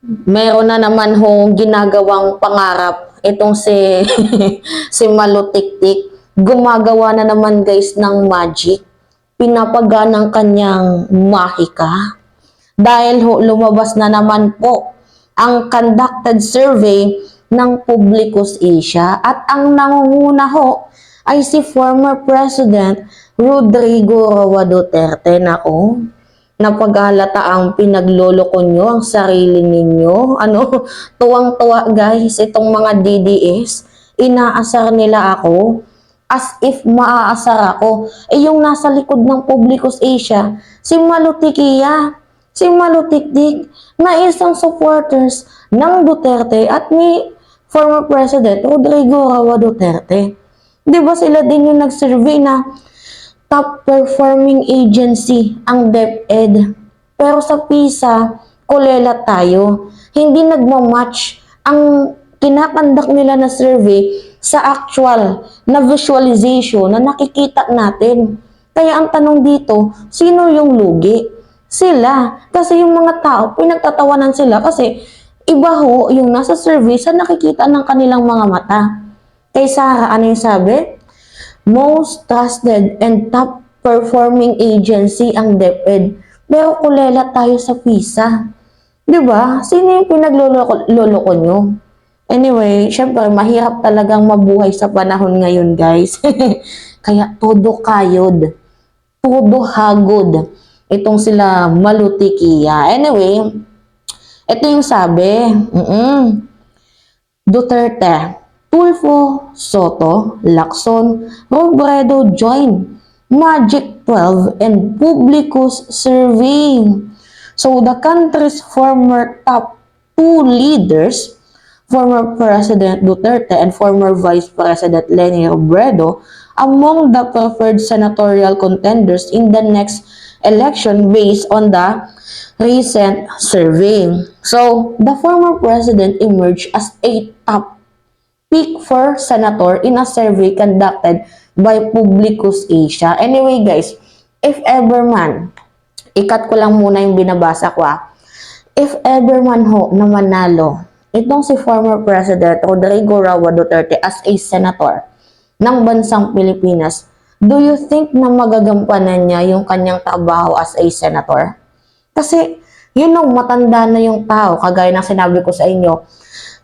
Meron na naman hong ginagawang pangarap itong si si Malutiktik. Gumagawa na naman guys ng magic. Pinapaga ng kanyang mahika. Dahil lumabas na naman po ang conducted survey ng Publicus Asia at ang nangunguna ho ay si former President Rodrigo Roa Duterte. Nako, napaghalata ang pinagloloko nyo ang sarili ninyo. Ano, tuwang-tuwa guys, itong mga DDS, inaasar nila ako as if maaasar ako. Eh yung nasa likod ng Publicus Asia, si Malutikia, si Malutikdik, na isang supporters ng Duterte at ni former President Rodrigo Roa Duterte. Di ba sila din yung nag-survey na top performing agency ang DepEd. Pero sa PISA, kulela tayo. Hindi nagmamatch ang kinakandak nila na survey sa actual na visualization na nakikita natin. Kaya ang tanong dito, sino yung lugi? Sila. Kasi yung mga tao, pinagtatawanan sila kasi iba ho yung nasa survey sa nakikita ng kanilang mga mata. Kay Sarah, ano yung sabi? Most trusted and top performing agency ang DepEd. Pero kulela tayo sa PISA. 'Di ba? Sino yung pinagloloko nyo? Anyway, syempre mahirap talagang mabuhay sa panahon ngayon, guys. Kaya todo kayod, todo hagod. Itong sila Malutikia. Anyway, ito yung sabi. Duterte, Tulfo, Soto, Lacson, Robredo join Magic 12 and Publicus survey. So the country's former top two leaders, former President Duterte and former Vice President Leni Robredo, among the preferred senatorial contenders in the next election based on the recent survey. So, the former president emerged as a top pick for senator in a survey conducted by Publicus Asia. Anyway guys, if ever man, ikat ko lang muna yung binabasa ko if ever man ho na manalo, itong si former President Rodrigo Roa Duterte as a senator ng bansang Pilipinas, do you think na magagampanan niya yung kanyang trabaho as a senator? Kasi, yun know, matanda na yung tao, kagaya ng sinabi ko sa inyo,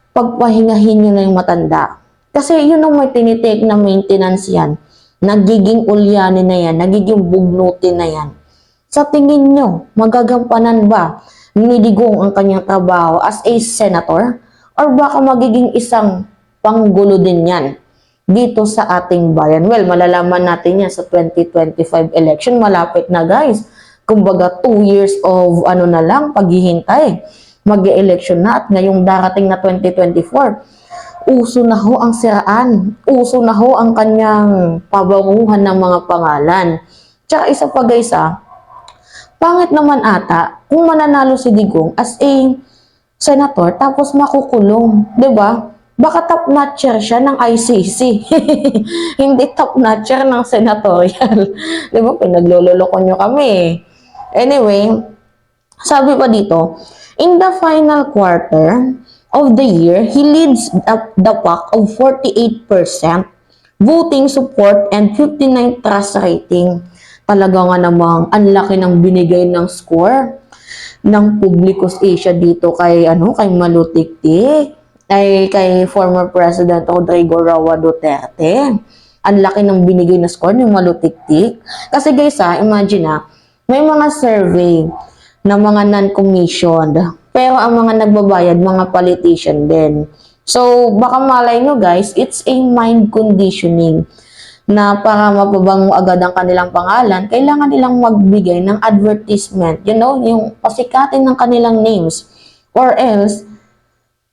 pagpahingahin nyo na yung matanda. Kasi yun ang may tinitake na maintenance yan. Nagiging ulyanin na yan, nagiging bugnutin na yan. Sa tingin nyo, magagampanan ba ni Digong ang kanyang trabaho as a senator? Or baka magiging isang panggulo din yan dito sa ating bayan? Well, malalaman natin yan sa 2025 election. Malapit na guys. Kumbaga 2 years of ano na lang, paghihintay. Mag-e-election na at ngayong darating na 2024, uso na ho ang siraan. Uso na ho ang kanyang pabanguhan ng mga pangalan. Tsaka isa pa guys pangit naman ata kung mananalo si Digong as a senator tapos makukulong. 'Di ba? Baka top notcher siya ng ICC. Hindi top notcher ng senatorial. 'Di ba? Pinaglololoko nyo kami. Anyway, sabi pa dito, in the final quarter of the year, he leads the pack of 48% voting support and 59 trust rating. Talaga nga namang ang laki ng binigay ng score ng Publicus Asia dito kay kay Malutiktik, kay former President Rodrigo Roa Duterte. Ang laki ng binigay na score ng Malutiktik. Kasi guys imagine may mga survey na mga non-commissioned. Pero ang mga nagbabayad, mga politician din. So, baka malay nyo guys, it's a mind conditioning na para mapabango agad ang kanilang pangalan, kailangan nilang magbigay ng advertisement. You know, yung pasikatin ng kanilang names. Or else,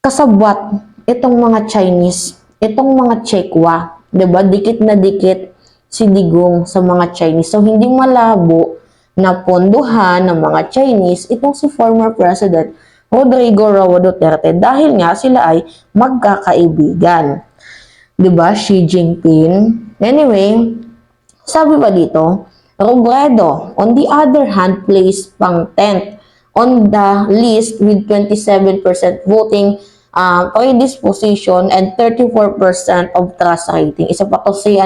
kasabwat itong mga Chinese, itong mga Chekwa. Diba? Dikit na dikit si Digong sa mga Chinese. So, hindi malabo na ponduhan ng mga Chinese itong si former President Rodrigo Roa Duterte dahil nga sila ay magkakaibigan. Diba? Xi Jinping. Anyway, sabi pa dito, Robredo, on the other hand, placed pang 10th on the list with 27% voting predisposition and 34% of trust rating. Isa pa to si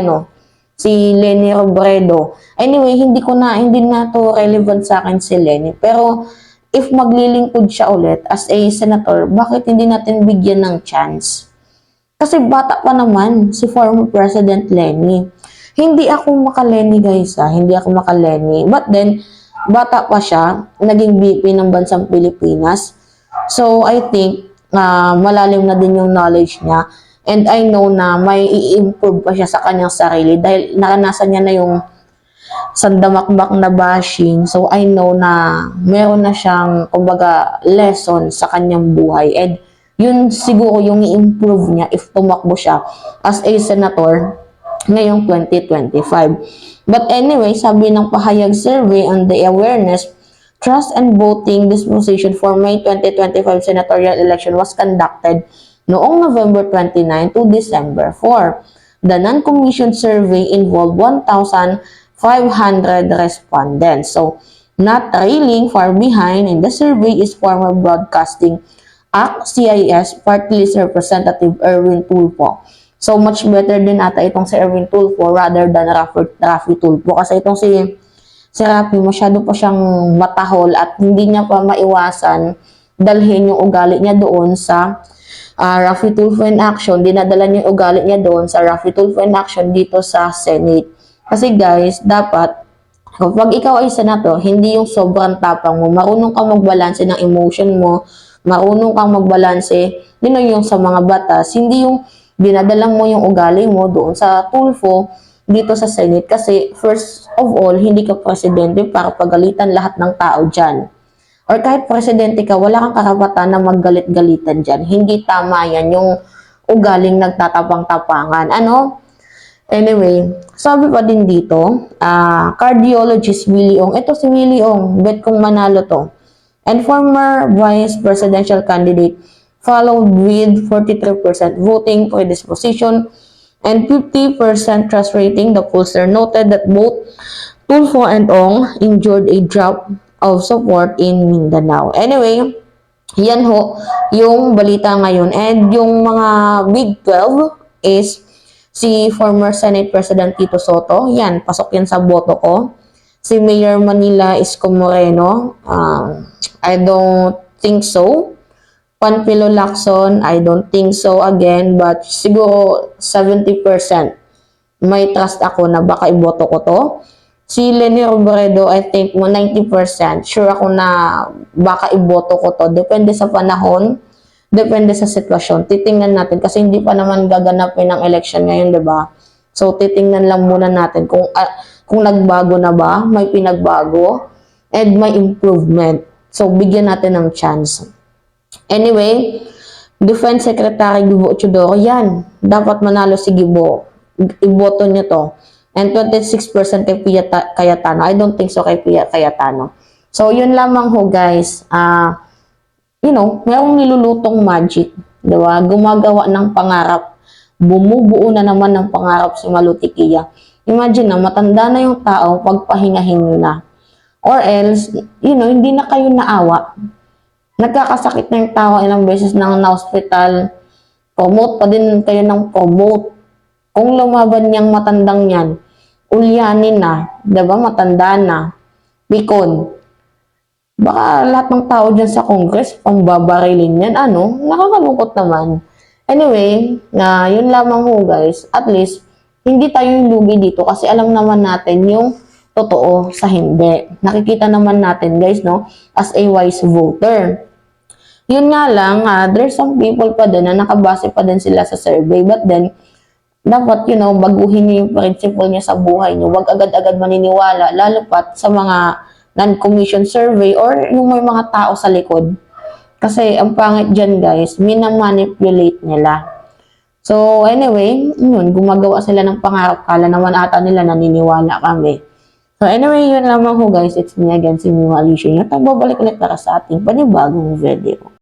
Leni Robredo. Anyway, hindi na to relevant sa akin si Leni. Pero if maglilingkod siya ulit as a senator, bakit hindi natin bigyan ng chance? Kasi bata pa naman si former President Leni. Hindi ako makaleni guys hindi ako makaleni. But then, bata pa siya, naging VP ng bansang Pilipinas. So, I think, malalim na din yung knowledge niya. And I know na may i-improve pa siya sa kanyang sarili dahil naranasan niya na yung sandamakbak na bashing. So, I know na meron na siyang, kumbaga, lesson sa kanyang buhay. And yun siguro yung i-improve niya if tumakbo siya as a senator ngayong 2025. But anyway, sabi ng pahayag survey on the awareness, trust and voting disposition for May 2025 senatorial election was conducted noong November 29 to December 4. The non-commissioned survey involved 1,500 respondents. So, not trailing far behind in the survey is former Broadcasting Act CIS Party List Representative Erwin Tulfo. So, much better din ata itong si Erwin Tulfo rather than Raffy Tulfo. Kasi itong si Raffy, masyado pa siyang matahol at hindi niya pa maiwasan dalhin yung ugali niya doon sa Raffy Tulfo in Action. Dinadala niya yung ugali niya doon sa Raffy Tulfo in Action dito sa Senate. Kasi guys, dapat, kapag ikaw ay senator, hindi yung sobrang tapang mo. Marunong kang magbalanse ng emotion mo, marunong kang magbalanse, yung sa mga batas, hindi yung dinadala mo yung ugali mo doon sa Tulfo dito sa Senate kasi first of all, hindi ka presidente para pagalitan lahat ng tao dyan. Or kahit presidente ka, wala kang karapatan na maggalit-galitan dyan. Hindi tama yan yung ugaling nagtatapang-tapangan. Anyway, sabi pa din dito, cardiologist Willie Ong. Ito si Willie Ong, bet kong manalo to. And former vice presidential candidate followed with 43% voting predisposition and 50% trust rating. The pollster noted that both Tulfo and Ong endured a drop of support in Mindanao. Anyway, yan ho yung balita ngayon. And yung mga Big 12 is si former Senate President Tito Soto. Yan, pasok yan sa boto ko. Si Mayor Manila Isko Moreno. I don't think so. Panfilo Lacson, I don't think so again, but siguro 70% may trust ako na baka iboto ko to. Si Leni Robredo, I think 90% sure ako na baka iboto ko to. Depende sa panahon, depende sa sitwasyon. Titingnan natin kasi hindi pa naman gaganapin ang election ngayon, 'di ba? So titingnan lang muna natin kung nagbago na ba, may pinagbago, and may improvement. So bigyan natin ng chance. Anyway, Defense Secretary Gibo Chodoro, yan. Dapat manalo si Gibo. Iboto niyo to. And 26% kay Pia Cayetano. I don't think so kay Pia Cayetano. So, yun lamang ho guys. Mayroong nilulutong magic. Diba? Gumagawa ng pangarap. Bumubuo na naman ng pangarap si Malutikia. Imagine na, matanda na yung tao, pagpahingahin nyo na. Or else, hindi na kayo naawa. Nagkakasakit na yung tao ilang beses na hospital, promote pa din kayo ng promote. Kung lumaban niyang matandang yan, ulyanin na, diba? Matanda na, pikon. Baka lahat ng tao dyan sa Congress, pambabarilin yan, nakakalungkot naman. Anyway, yun lamang ho guys, at least, hindi tayo yung lugi dito kasi alam naman natin yung totoo sa hindi. Nakikita naman natin guys, as a wise voter. Yun nga lang, there's some people pa din na nakabase pa din sila sa survey. But then, dapat, baguhin niyo yung principle niya sa buhay niyo. Huwag agad-agad maniniwala, lalo pat sa mga non-commissioned survey or yung may mga tao sa likod. Kasi, ang pangit dyan, guys, minamanipulate nila. So, anyway, gumagawa sila ng pangarap. Kala naman ata nila naniniwala kami. So, anyway, yun lamang ho, guys. It's me again, si Mima Alicia. At babalik ulit para sa ating panibagong video.